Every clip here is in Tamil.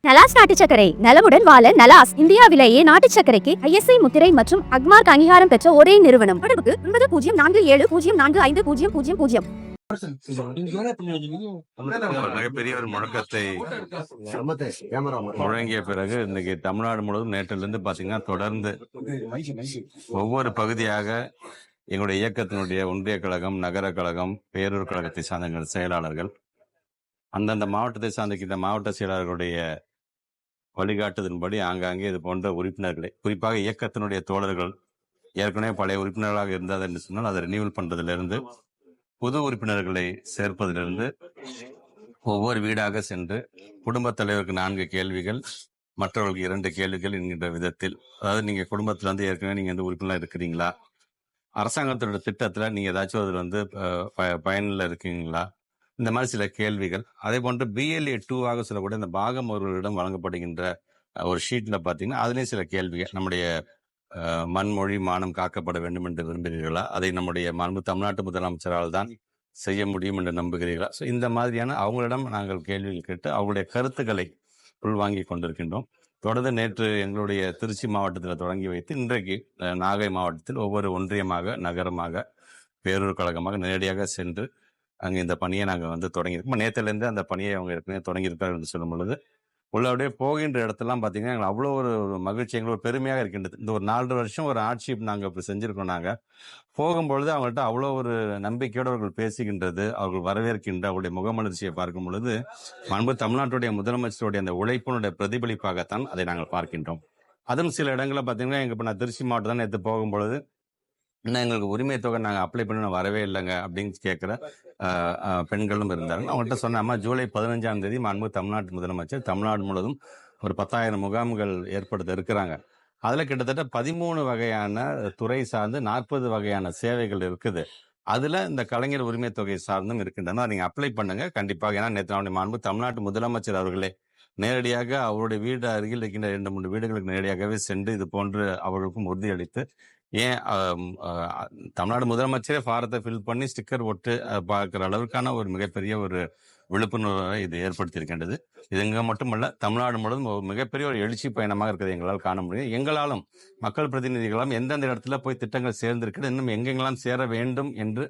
நலாஸ் நாட்டு சர்க்கரை நலமுடன் வாழ நலாஸ் இந்தியாவிலேயே நாட்டு சர்க்கரைக்கு ஐஎஸ்ஐ முத்திரை மற்றும் அக்மார்க் அங்கீகாரம் பெற்ற ஒரே நிறுவனம். தொடர்புக்கு 9047050000. மிகப்பெரிய ஒரு முழக்கத்தை முழங்கிய பிறகு இன்னைக்கு தமிழ்நாடு முழுவதும் நேற்றிலிருந்து பாத்தீங்கன்னா தொடர்ந்து ஒவ்வொரு பகுதியாக எங்களுடைய இயக்கத்தினுடைய ஒன்றிய கழகம், நகர கழகம், பேரூர் கழகத்தை சார்ந்த செயலாளர்கள், அந்தந்த மாவட்டத்தை சார்ந்த மாவட்ட செயலாளர்களுடைய வழிகாட்டுதலின்படி ஆங்காங்கே இது போன்ற உறுப்பினர்களை, குறிப்பாக இயக்கத்தினுடைய தோழர்கள் ஏற்கனவே பழைய உறுப்பினர்களாக இருந்தது என்று சொன்னால் அதை ரினியூவல் பண்றதிலிருந்து புது உறுப்பினர்களை சேர்ப்பதிலிருந்து ஒவ்வொரு வீடாக சென்று குடும்பத் தலைவருக்கு 4 கேள்விகள், மற்றவர்களுக்கு 2 கேள்விகள் என்கின்ற விதத்தில், அதாவது நீங்க குடும்பத்துல வந்து ஏற்கனவே நீங்க வந்து உறுப்பினர் இருக்கிறீங்களா, அரசாங்கத்தோட திட்டத்துல நீங்க ஏதாச்சும் அதில் வந்து பயனில் இருக்கீங்களா, இந்த மாதிரி சில கேள்விகள். அதே போன்று BLA 2 சொல்லக்கூடிய இந்த பாகம் அவர்களிடம் வழங்கப்படுகின்ற ஒரு ஷீட்ல பாத்தீங்கன்னா அதுலேயும் சில கேள்விகள். நம்முடைய மண்மொழி மானம் காக்கப்பட வேண்டும் என்று விரும்புகிறீர்களா, அதை நம்முடைய மாண்பு தமிழ்நாட்டு முதலமைச்சரால் தான் செய்ய முடியும் என்று நம்புகிறீர்களா? ஸோ இந்த மாதிரியான அவங்களிடம் நாங்கள் கேள்விகள் கேட்டு அவங்களுடைய கருத்துக்களை உள்வாங்கி கொண்டிருக்கின்றோம். தொடர்ந்து நேற்று எங்களுடைய திருச்சி மாவட்டத்தில் தொடங்கி வைத்து இன்றைக்கு நாகை மாவட்டத்தில் ஒவ்வொரு ஒன்றியமாக, நகரமாக, பேரூர் கழகமாக நேரடியாக சென்று அங்கே இந்த பணியை நாங்கள் வந்து தொடங்கியிருக்கோம். நேற்றிலேருந்து அந்த பணியை அவங்க ஏற்கனவே தொடங்கியிருக்கார்கள் என்று சொல்லும் பொழுது உள்ளபடியே போகின்ற இடத்தெல்லாம் பார்த்தீங்கன்னா எங்களுக்கு அவ்வளோ ஒரு மகிழ்ச்சி, எங்களுக்கு ஒரு பெருமையாக இருக்கின்றது. இந்த ஒரு 4 வருஷம் ஒரு ஆட்சி நாங்கள் இப்போ செஞ்சுருக்கோம். நாங்கள் போகும்பொழுது அவங்கள்ட்ட அவ்வளோ ஒரு நம்பிக்கையோடு அவர்கள் பேசுகின்றது, அவர்கள் வரவேற்கின்ற அவருடைய முகமலர்ச்சியை பார்க்கும் பொழுது மாண்பு தமிழ்நாட்டுடைய முதலமைச்சருடைய அந்த உழைப்பினுடைய பிரதிபலிப்பாகத்தான் அதை நாங்கள் பார்க்கின்றோம். அதுவும் சில இடங்களில் பார்த்தீங்கன்னா எங்கள் இப்போ நான் திருச்சி மாவட்டம் தான் நேற்று போகும்பொழுது இன்னும் எங்களுக்கு உரிமை தொகை நாங்கள் அப்ளை பண்ண வரவே இல்லைங்க அப்படின்னு கேட்குற பெண்களும் இருந்தாங்க. அவங்கள்ட்ட சொன்ன அம்மா, ஜூலை 15ஆம் தேதி மாண்பு தமிழ்நாட்டு முதலமைச்சர் தமிழ்நாடு முழுவதும் ஒரு 10,000 முகாம்கள் ஏற்படுத்த இருக்கிறாங்க. அதில் கிட்டத்தட்ட 13 வகையான துறை சார்ந்து 40 வகையான சேவைகள் இருக்குது. அதில் இந்த கலைஞர் உரிமை தொகை சார்ந்தும் இருக்கின்றன. நீங்கள் அப்ளை பண்ணுங்க கண்டிப்பாக. ஏன்னா நேற்று மாண்பு தமிழ்நாட்டு முதலமைச்சர் அவர்களே நேரடியாக அவருடைய வீடு அருகில் இருக்கின்ற 2-3 வீடுகளுக்கு நேரடியாகவே சென்று இது போன்று அவர்களுக்கும் உறுதியளித்து, ஏன் தமிழ்நாடு முதலமைச்சரே ஃபாரத்தை ஃபில் பண்ணி ஸ்டிக்கர் ஒட்டு பார்க்குற அளவுக்கான ஒரு மிகப்பெரிய ஒரு விழிப்புணர்வை இது ஏற்படுத்தியிருக்கின்றது. இது இங்கே மட்டுமல்ல, தமிழ்நாடு முழுவதும் ஒரு மிகப்பெரிய ஒரு எழுச்சி பயணமாக இருக்கிறது எங்களால் காண முடியும். எங்களாலும் மக்கள் பிரதிநிதிகளாலும் எந்தெந்த இடத்துல போய் திட்டங்கள் சேர்ந்திருக்கிறது, இன்னும் எங்கெங்கெல்லாம் சேர வேண்டும் என்று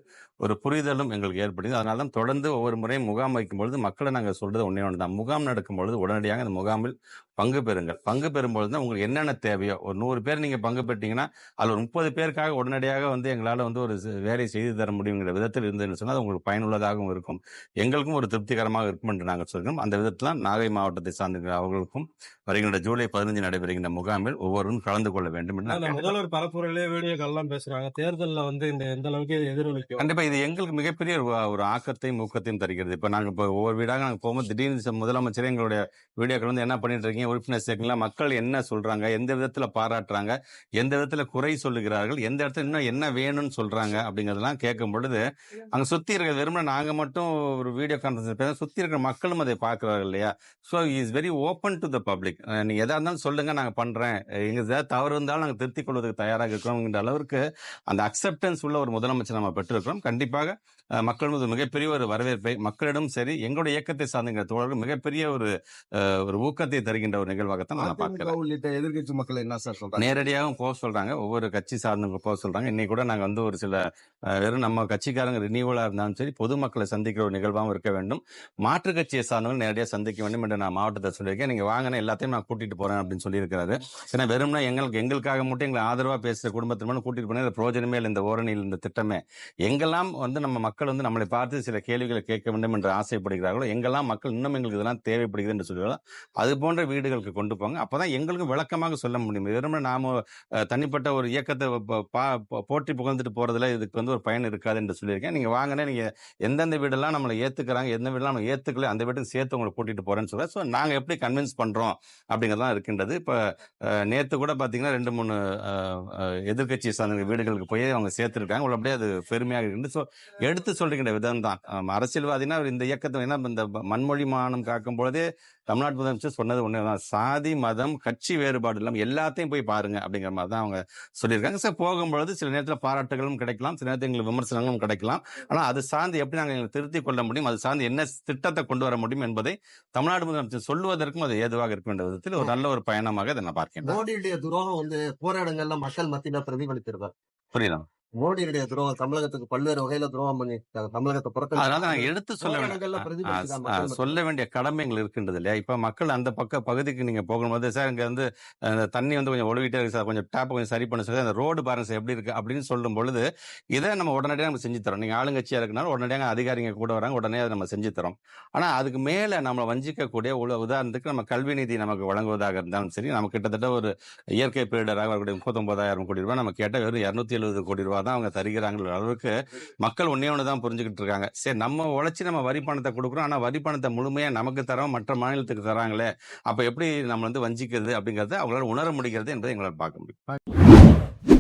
ஒரு புரிதலும் எங்களுக்கு ஏற்படுது. அதனால தான் தொடர்ந்து ஒவ்வொரு முறையும் முகாம் வைக்கும் பொழுது மக்களை நாங்கள் சொல்றது ஒன்றே ஒன்று தான், முகாம் நடக்கும் பொழுது உடனடியாக அந்த முகாமில் பங்கு பெறுங்கள். பங்கு பெறும்பொழுது தான் உங்களுக்கு என்னென்ன தேவையோ, ஒரு 100 பேர் நீங்கள் பங்கு பெற்றீங்கன்னா அதில் ஒரு 30 பேருக்காக உடனடியாக வந்து எங்களால் வந்து ஒரு வேலை செய்து தர முடியுங்கிற விதத்தில் இருந்ததுன்னு சொன்னால் அது உங்களுக்கு பயனுள்ளதாகவும் இருக்கும், எங்களுக்கும் ஒரு திருப்திகரமாக இருக்கும் என்று நாங்கள் சொல்கிறோம். அந்த விதத்தில் நாகை மாவட்டத்தை சார்ந்த அவர்களுக்கும் வருகின்ற ஜூலை 15 நடைபெறுகின்ற முகாமில் ஒவ்வொருவரும் கலந்து கொள்ள வேண்டும் என்று முதல்வர் பரப்புரையிலே வீடியோக்கள்லாம் பேசுறாங்க. தேர்தலில் வந்து எந்த அளவுக்கு எதிரொலிக்கும்? கண்டிப்பா இது எங்களுக்கு மிகப்பெரிய ஒரு ஆக்கத்தையும் ஊக்கத்தையும் தருகிறது. இப்ப நாங்க இப்போ ஒவ்வொரு வீடாக நாங்கள் போகும்போது திடீர்னு முதலமைச்சரே எங்களுடைய வீடியோக்கள் வந்து என்ன பண்ணிட்டு இருக்கீங்க, உறுப்பினர் சேர்க்கலாம், மக்கள் என்ன சொல்றாங்க, எந்த விதத்துல பாராட்டுறாங்க, எந்த விதத்துல குறை சொல்லுகிறார்கள், எந்த இடத்துல இன்னும் என்ன வேணும்னு சொல்றாங்க அப்படிங்கறதெல்லாம் கேட்கும் பொழுது அங்க சுத்தி இருக்கிற வெறுமனே நாங்க மட்டும் ஒரு வீடியோ கான்ஃபரன்ஸ் பேச, சுத்தி இருக்கிற மக்களும் அதை பார்க்கிறார்கள் இல்லையா. So is very open to the public. நீங்க எதா இருந்தாலும் சொல்லுங்க, நாங்க பண்றேன், எங்க ஏதாவது தவறு இருந்தாலும் நாங்கள் திருத்திக் கொள்வதற்கு தயாராக இருக்கிறோம்ங்கிற அளவுக்கு அந்த அக்செப்டன்ஸ் உள்ள ஒரு முதலமைச்சர் நம்ம பெற்றிருக்கிறோம். கண்டிப்பாக மக்கள் மீது மிகப்பெரிய ஒரு வரவேற்பை, மக்களிடம் சரி எங்களுடைய இயக்கத்தை சார்ந்த தோழர்கள் மிகப்பெரிய ஒரு ஊக்கத்தை தருகின்ற ஒரு நிகழ்வாகத்தான் நான் பார்க்கிறேன். உள்ளிட்ட எதிர்கட்சி மக்கள் என்ன சார் சொல்றாங்க? நேரடியாகவும் போக சொல்றாங்க, ஒவ்வொரு கட்சி சார்ந்தவங்க போக சொல்றாங்க. இன்னைக்கு கூட நாங்க வந்து ஒரு சில வெறும் நம்ம கட்சிக்காரங்க ரினியூவலா இருந்தாலும் சரி பொதுமக்களை சந்திக்கிற ஒரு நிகழ்வாகவும் இருக்க வேண்டும், மாற்று கட்சியை சார்ந்தவங்க நேரடியாக சந்திக்க வேண்டும் என்று நான் மாவட்டத்தை சொல்லியிருக்கேன். நீங்க வாங்கின எல்லாத்தையும் நான் கூட்டிட்டு போறேன் அப்படின்னு சொல்லியிருக்கிறாரு. ஏன்னா வெறும்னா எங்களுக்காக மட்டும் எங்களை ஆதரவா பேசுற குடும்பத்தின் மட்டும் கூட்டிட்டு போனேன் பிரயோஜனமே இல்லை. இந்த ஓரணியில் இந்த திட்டமே எங்கெல்லாம் வந்து நம்ம மக்கள் வந்து நம்மளை பார்த்து சில கேள்விகளை கேட்க வேண்டும் என்று ஆசைப்படுகிறார்களோ, எங்கெல்லாம் மக்கள் இன்னும் எங்களுக்கு இதெல்லாம் தேவைப்படுகிறது என்று சொல்லுவாங்களோ அது போன்ற வீடுகளுக்கு கொண்டு போங்க. அப்பதான் எங்களுக்கும் விளக்கமாக சொல்ல முடியும். வெறும் நாம தனிப்பட்ட ஒரு இயக்கத்தை போற்றி புகழ்ந்துட்டு போறதுல இதுக்கு வந்து ஒரு பயன் இருக்காது என்று சொல்லியிருக்கேன். நீங்க வாங்கினே நீங்க எந்தெந்த வீடெல்லாம் நம்மளை ஏத்துக்கிறாங்க, எந்த வீடெல்லாம் நம்ம ஏத்துக்கல, அந்த வீட்டுக்கு சேர்த்து உங்களை கூட்டிட்டு போறேன்னு சொல்றேன். ஸோ நாங்க எப்படி கன்வின்ஸ் பண்றோம் அப்படிங்கிறதான் இருக்கின்றது. இப்ப நேத்து கூட பாத்தீங்கன்னா 2-3 எதிர்கட்சி சார்ந்த வீடுகளுக்கு போய் அவங்க சேர்த்திருக்காங்க. அப்படியே அது பெருமையாக இருக்கு. ஸோ எடுத்து சொல்றீங்க விதம் தான் அரசியல்வாதினா இந்த இயக்கத்தை இந்த மண்மொழி மானம் காக்கும் பொழுதே தமிழ்நாட்டு முதலமைச்சர் சொன்னது ஒண்ணுதான், சாதி மதம் கட்சி வேறுபாடு இல்லாம எல்லாத்தையும் போய் பாருங்க அப்படிங்கிற மாதிரி தான் அவங்க சொல்லியிருக்காங்க. சார் போகும்பொழுது சில நேரத்தில் பாராட்டுகளும் கிடைக்கலாம், சில நேரத்தில் எங்களுக்கு விமர்சனங்களும் கிடைக்கலாம். ஆனா அது சார்ந்து எப்படி நாங்கள் எங்களை திருத்திக் கொள்ள முடியும், அது சார்ந்து என்ன திட்டத்தை கொண்டு வர முடியும் என்பதை தமிழ்நாடு முதலமைச்சர் சொல்லுவதற்கும் அது ஏதுவாக இருக்க வேண்டிய விதத்தில் ஒரு நல்ல ஒரு பயணமாக இதை நான் பார்க்கிறேன். மோடியுடைய துரோகம் வந்து போராட்டங்கள்ல மக்கள் மத்தியில பிரதிபலித்திருக்காரு. புரியல. மோடியுடைய துரோகம் தமிழகத்துக்கு பல்வேறு வகையில துரோகம் பண்ணிருக்காங்க. தமிழகத்தை அதனால நாங்க எடுத்து சொல்ல போராட்டங்கள்ல பிரதிபலிச்சுதான் மக்கள் மத்தியில. சொல்ல வேண்டிய கடமை எங்களுக்கு இருக்கின்றது இல்லையா? இப்ப மக்கள் அந்த பகுதிக்கு நீங்க போகும்போது, சார் இங்க வந்து தண்ணி வந்து கொஞ்சம் ஒழுகிட்டே இருக்கு சார், கொஞ்சம் டேப் கொஞ்சம் சரி பண்ண சொல்லி அந்த ரோடு பாருங்க சார் எப்படி இருக்கு அப்படின்னு சொல்லும் பொழுது இதை நம்ம உடனடியாக நம்ம செஞ்சு தரோம். நீங்க ஆளுங்கட்சியா இருக்கனால உடனடியாக அதிகாரிங்க கூட வராங்க, உடனே அதை நம்ம செஞ்சு தரோம். ஆனா அதுக்கு மேல நம்மளை வஞ்சிக்கக்கூடிய உதாரணத்துக்கு நம்ம கல்வி நிதி நமக்கு வழங்குவதாக இருந்தாலும் சரி, நம்ம கிட்டத்தட்ட ஒரு இயற்கை பேரிடராக வரக்கூடிய 39,000 கோடி ரூபாய் நம்ம கேட்ட வெறும் 270 கோடி ரூபாய் தான் அவங்க தருகிறாங்க அளவுக்கு மக்கள் ஒன்னே ஒண்ணுதான் புரிஞ்சுக்கிட்டு இருக்காங்க. சரி, நம்ம உழைச்சி நம்ம வரி பணத்தை கொடுக்குறோம், ஆனா வரி பணத்தை முழுமையா நமக்கு தரோம், மற்ற மாநிலத்துக்கு தராங்களே, அப்ப எப்படி நம்ம வந்து வஞ்சிக்கிறது அப்படிங்கறத அவங்களால உணர முடிகிறது என்பதை எங்களால் பார்க்க முடியும்.